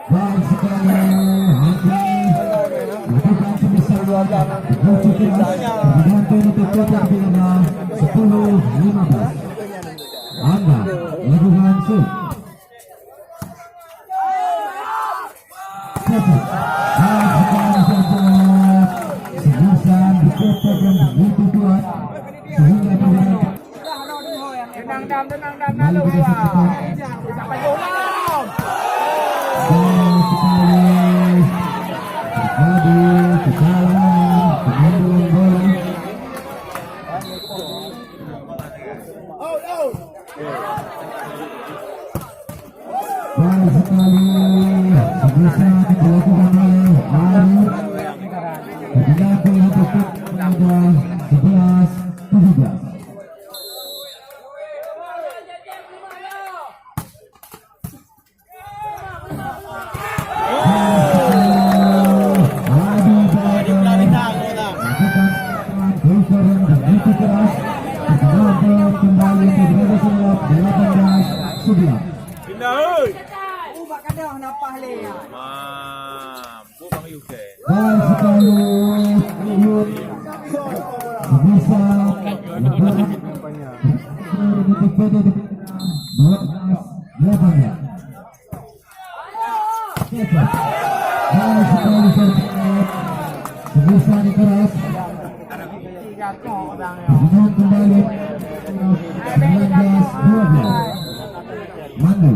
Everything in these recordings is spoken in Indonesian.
dan sekarang lakukan sebesar dibantu untuk kotak bila 10-15. Anda lakukan shoot. Sebesar dikotak yang begitu kuat sehingga tidak tenang lalu sampai bola jadi kesalahan pengunduran bola. Baik sekali sebisa dilakukan oleh Ari diganti untuk kepada 11-17. Kembali ke Braga Selop 18-11. Dan sekali Uyut bisa untuk PD 12-18. Dan sekali sebisa dikeras dengan kembali 19-12. Mandu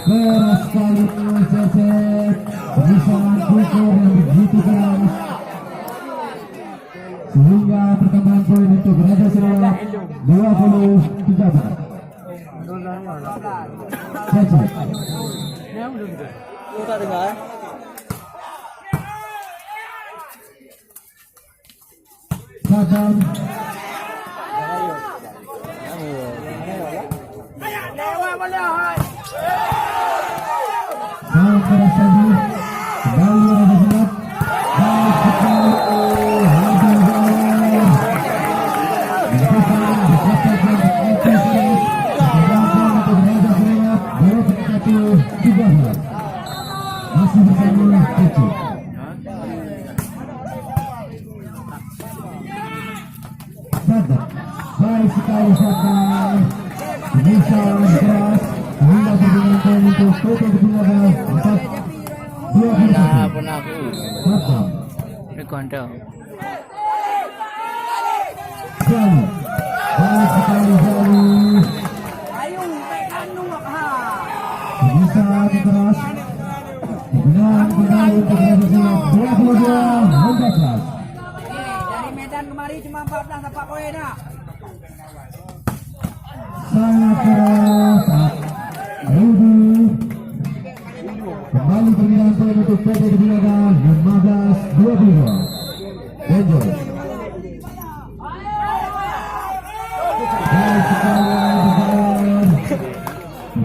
keras sekali Cecep bisa pukul yang begitu keras sehingga pertambahan poin untuk Raja Selop 20-13. Cecep Sadam dan keras tadi kembali Raja Selop dan sekali masih bersama Cecep. Sadam baik sekali Sadam bisa keras sehingga pertandingan untuk PT Kepulauan 4-21. Sadam Jali baik sekali Jali bisa keras dengan kembali untuk Raja Selop 22-14. dari Medan kemari cuma 14 dapat poin dah. Sangat keras Rudi kembali permintaan poin untuk PT Kepulauan 15-22. Enjoy baik sekali berjalan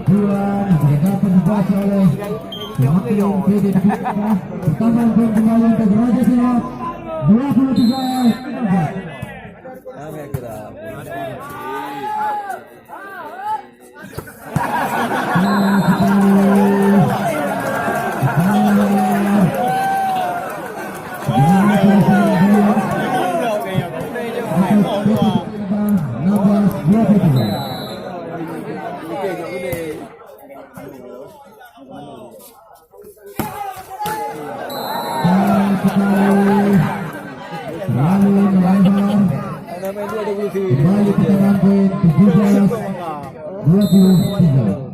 Tuan tidak dapat dibaca oleh pemain PD Kepulauan. Pertambahan poin kembali untuk Raja Selop 23. Kembali ke tangan poin 17-23.